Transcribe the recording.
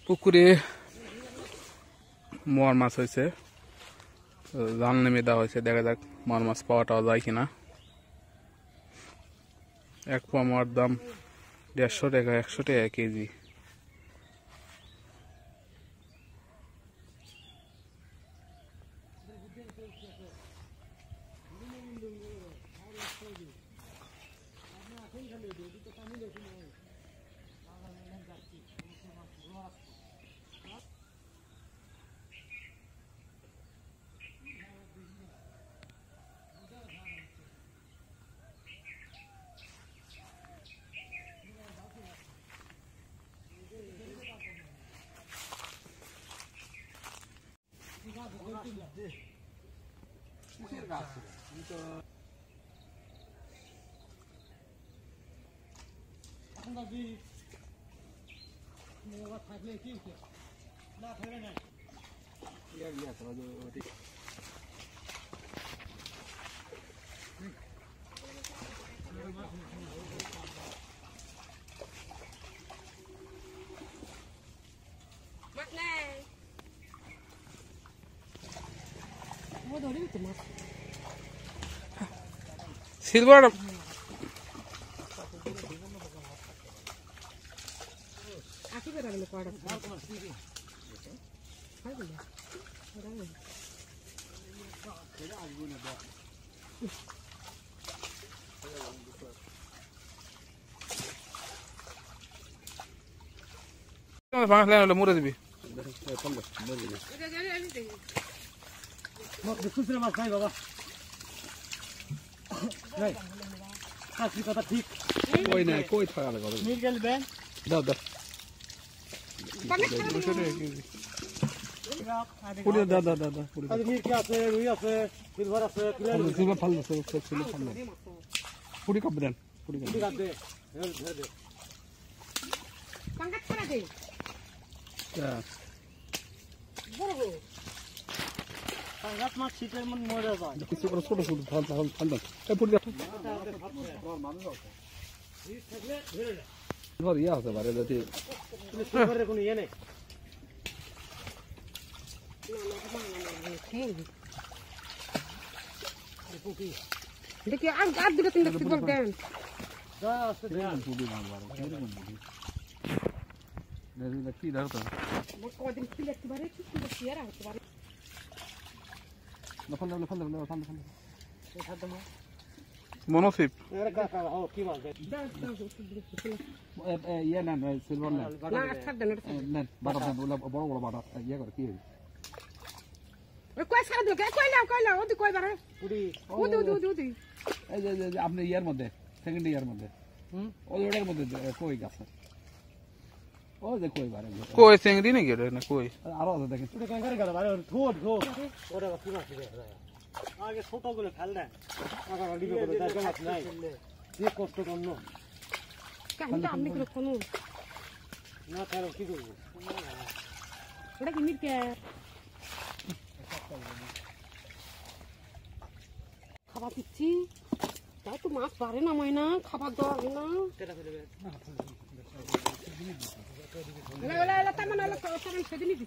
পুকুরে মোয়ার মাছ হয়েছে, জাল নেমে দেওয়া হয়েছে। দেখা যাক মোয়ার মাছ পাওয়া যায় কিনা। এক পোয়া মোয়ার দাম 150 টাকা, 100 টাকা কেজি। সিলভার মরে দিবি। কথা ঠিক কই না কই থাকা লাগবে মিল গেল বে দাও দাও পুরি দাও দাও দাও পুরি আর মিল কি আছে, রুই আছে, সিলভার আছে, সিলভার ফাল দাও, সব সিলভার ফাল দাও। পুরি কাপ দেন, পুরি কাপ ঠিক আছে ধরে দে পাঙ্গা ছাড়া দে হ্যাঁ বড় বড় পাঙ্গাস মাছ শীতের মন মরে যায়। কিছু করে ছোট ছোট ফাল ফাল ফাল দাও। এই পুরি দাও মানুষ আছে ঠিক থাকলে ধরে নে। সিলভার ইয়া হতে পারে যদি সিলভারের কোনো ইয়ে নেই। দেখি আর দুটো তিনটা সিলভার দেন। যা আছে দেন পুরি মারবার এরকম পুরি দেখি কি দাও তো কদিন ছিল একবারে কি শেয়ার হতে পারে। ফাল দাও ফাল দাও ফাল দাও খাদ্য মা মনোসিপ এর কাকা ও কি বল দে ইয়া নেন সিলভার নেন না ছাড় দেন নেন বাটা দেন বড় বড় বাটা ইয়া করে কি ওই কই ছাড় দিও কই লাও ওদি কই বারে পুরি ওদি এই যে আপনি ইয়ার মধ্যে সেকেন্ড ইয়ার মধ্যে ওই ওটার মধ্যে কই গেছে ও যে কই বারে কই চিংড়ি নাকি রে না কই আরো আছে দেখেন পুরি কাঙ্গারে গেল বারে ঠোঁট ঠোঁট ওরে কি মাছ রে আগে ছোট গুলো ফেল দেন আগা ডিবে করে দাও মাছ নাই কি কষ্ট করন কাহিনী আপনি করে কোন না তাহলে কি করব ওটা কি মিটকে খাবার দিচ্ছি তাই তো মাছ পারে না ময়না, খাবার দেওয়া হয় না। তার মানে সেদিনই দিচ্ছে।